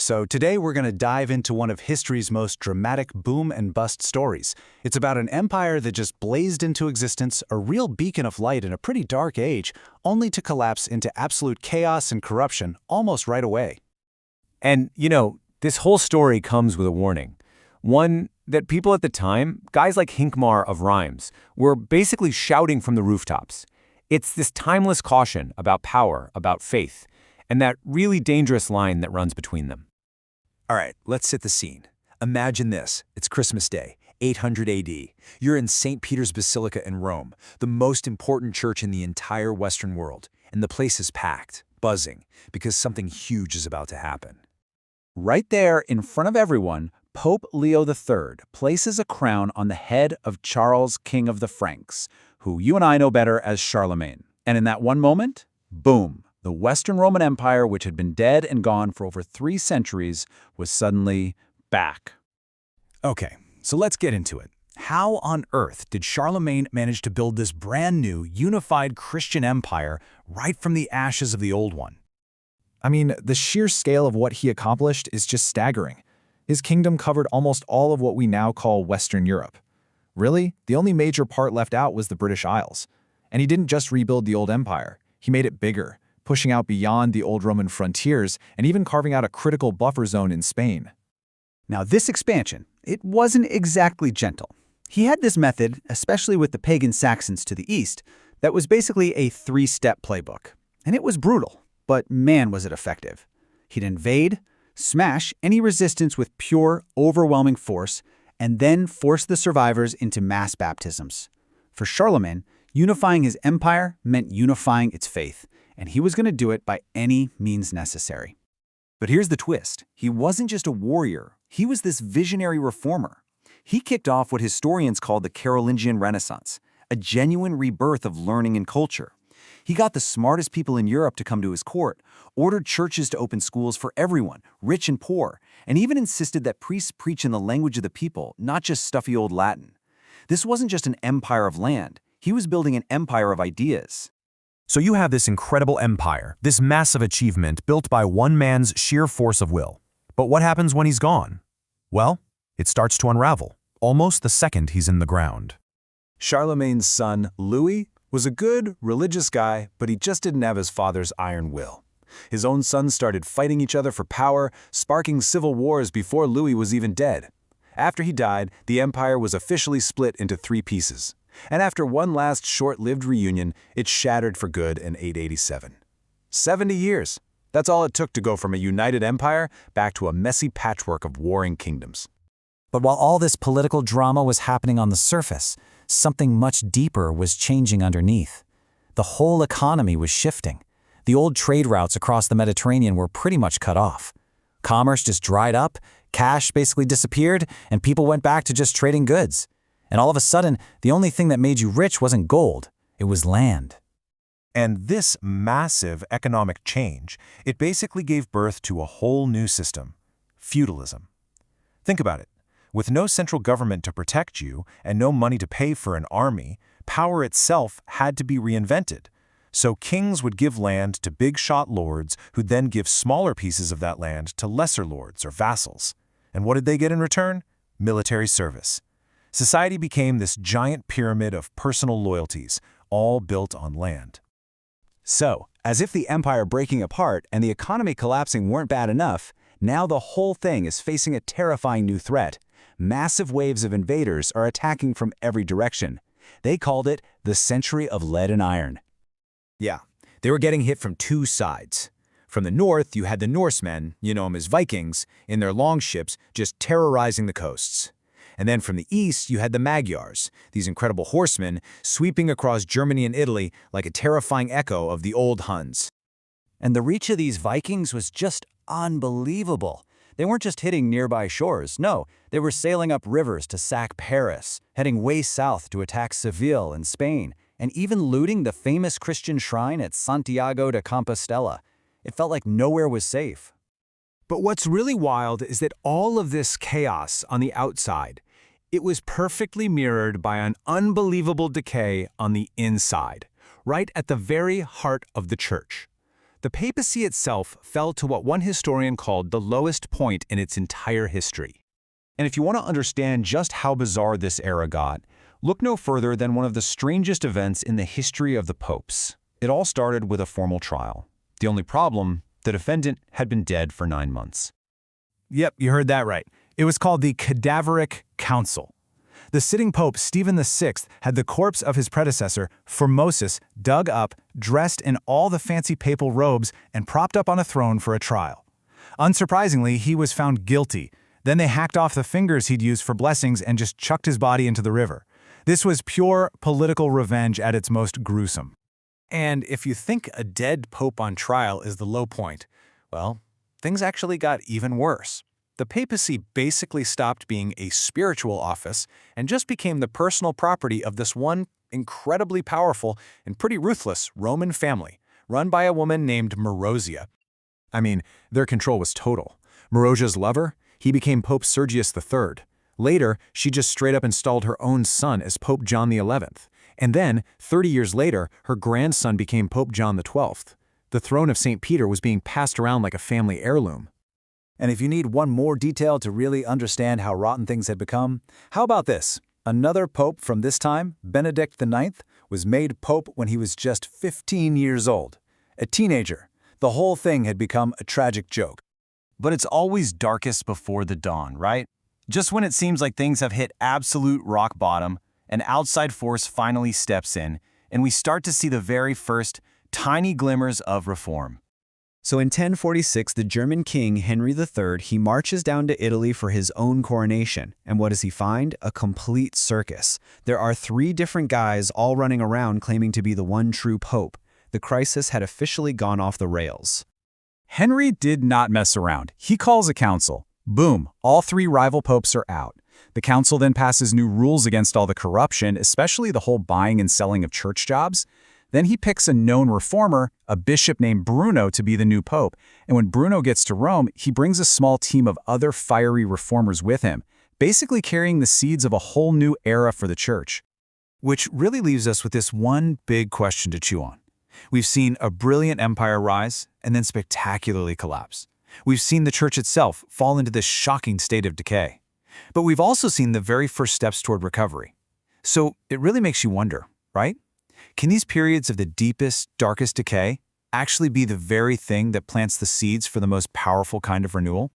So today we're going to dive into one of history's most dramatic boom and bust stories. It's about an empire that just blazed into existence, a real beacon of light in a pretty dark age, only to collapse into absolute chaos and corruption almost right away. And, this whole story comes with a warning. One that people at the time, guys like Hincmar of Rhymes, were basically shouting from the rooftops. It's this timeless caution about power, about faith, and that really dangerous line that runs between them. All right, let's set the scene. Imagine this. It's Christmas Day, 800 AD. You're in St. Peter's Basilica in Rome, the most important church in the entire Western world, and the place is packed, buzzing, because something huge is about to happen. Right there in front of everyone, Pope Leo III places a crown on the head of Charles, King of the Franks, who you and I know better as Charlemagne. And in that one moment, boom, the Western Roman Empire, which had been dead and gone for over 3 centuries, was suddenly back. Okay, so let's get into it. How on earth did Charlemagne manage to build this brand new, unified Christian empire right from the ashes of the old one? I mean, the sheer scale of what he accomplished is just staggering. His kingdom covered almost all of what we now call Western Europe. Really, the only major part left out was the British Isles. And he didn't just rebuild the old empire, he made it bigger, pushing out beyond the old Roman frontiers and even carving out a critical buffer zone in Spain. Now, this expansion, it wasn't exactly gentle. He had this method, especially with the pagan Saxons to the east, that was basically a 3-step playbook. And it was brutal, but man was it effective. He'd invade, smash any resistance with pure, overwhelming force, and then force the survivors into mass baptisms. For Charlemagne, unifying his empire meant unifying its faith, and he was going to do it by any means necessary. But here's the twist. He wasn't just a warrior. He was this visionary reformer. He kicked off what historians call the Carolingian Renaissance, a genuine rebirth of learning and culture. He got the smartest people in Europe to come to his court, ordered churches to open schools for everyone, rich and poor, and even insisted that priests preach in the language of the people, not just stuffy old Latin. This wasn't just an empire of land. He was building an empire of ideas. So you have this incredible empire, this massive achievement built by one man's sheer force of will. But what happens when he's gone? Well, it starts to unravel, almost the second he's in the ground. Charlemagne's son, Louis, was a good, religious guy, but he just didn't have his father's iron will. His own sons started fighting each other for power, sparking civil wars before Louis was even dead. After he died, the empire was officially split into 3 pieces. And after one last short-lived reunion, it shattered for good in 887. 70 years. That's all it took to go from a united empire back to a messy patchwork of warring kingdoms. But while all this political drama was happening on the surface, something much deeper was changing underneath. The whole economy was shifting. The old trade routes across the Mediterranean were pretty much cut off. Commerce just dried up, cash basically disappeared, and people went back to just trading goods. And all of a sudden, the only thing that made you rich wasn't gold, it was land. And this massive economic change, it basically gave birth to a whole new system, feudalism. Think about it. With no central government to protect you and no money to pay for an army, power itself had to be reinvented. So kings would give land to big-shot lords who'd then give smaller pieces of that land to lesser lords or vassals. And what did they get in return? Military service. Society became this giant pyramid of personal loyalties, all built on land. So, as if the empire breaking apart and the economy collapsing weren't bad enough, now the whole thing is facing a terrifying new threat. Massive waves of invaders are attacking from every direction. They called it the Century of Lead and Iron. Yeah, they were getting hit from 2 sides. From the north, you had the Norsemen, you know them as Vikings, in their longships just terrorizing the coasts. And then from the east, you had the Magyars, these incredible horsemen sweeping across Germany and Italy like a terrifying echo of the old Huns. And the reach of these Vikings was just unbelievable. They weren't just hitting nearby shores, no, they were sailing up rivers to sack Paris, heading way south to attack Seville in Spain, and even looting the famous Christian shrine at Santiago de Compostela. It felt like nowhere was safe. But what's really wild is that all of this chaos on the outside, it was perfectly mirrored by an unbelievable decay on the inside, right at the very heart of the church. The papacy itself fell to what one historian called the lowest point in its entire history. And if you want to understand just how bizarre this era got, look no further than one of the strangest events in the history of the popes. It all started with a formal trial. The only problem, the defendant had been dead for 9 months. Yep, you heard that right. It was called the Cadaveric Council. The sitting pope, Stephen VI, had the corpse of his predecessor, Formosus, dug up, dressed in all the fancy papal robes, and propped up on a throne for a trial. Unsurprisingly, he was found guilty. Then they hacked off the fingers he'd used for blessings and just chucked his body into the river. This was pure political revenge at its most gruesome. And if you think a dead pope on trial is the low point, well, things actually got even worse. The papacy basically stopped being a spiritual office and just became the personal property of this one incredibly powerful and pretty ruthless Roman family, run by a woman named Marozia. I mean, their control was total. Marozia's lover, he became Pope Sergius III. Later, she just straight up installed her own son as Pope John XI. And then, 30 years later, her grandson became Pope John XII. The throne of St. Peter was being passed around like a family heirloom. And if you need one more detail to really understand how rotten things had become, how about this? Another pope from this time, Benedict IX, was made pope when he was just 15 years old. A teenager. The whole thing had become a tragic joke. But it's always darkest before the dawn, right? Just when it seems like things have hit absolute rock bottom, an outside force finally steps in, and we start to see the very first tiny glimmers of reform. So in 1046, the German king, Henry III, he marches down to Italy for his own coronation. And what does he find? A complete circus. There are 3 different guys all running around claiming to be the one true pope. The crisis had officially gone off the rails. Henry did not mess around. He calls a council. Boom, all 3 rival popes are out. The council then passes new rules against all the corruption, especially the whole buying and selling of church jobs. Then he picks a known reformer, a bishop named Bruno, to be the new pope. And when Bruno gets to Rome, he brings a small team of other fiery reformers with him, basically carrying the seeds of a whole new era for the church. Which really leaves us with this one big question to chew on. We've seen a brilliant empire rise and then spectacularly collapse. We've seen the church itself fall into this shocking state of decay. But we've also seen the very first steps toward recovery. So it really makes you wonder, right? Can these periods of the deepest, darkest decay actually be the very thing that plants the seeds for the most powerful kind of renewal?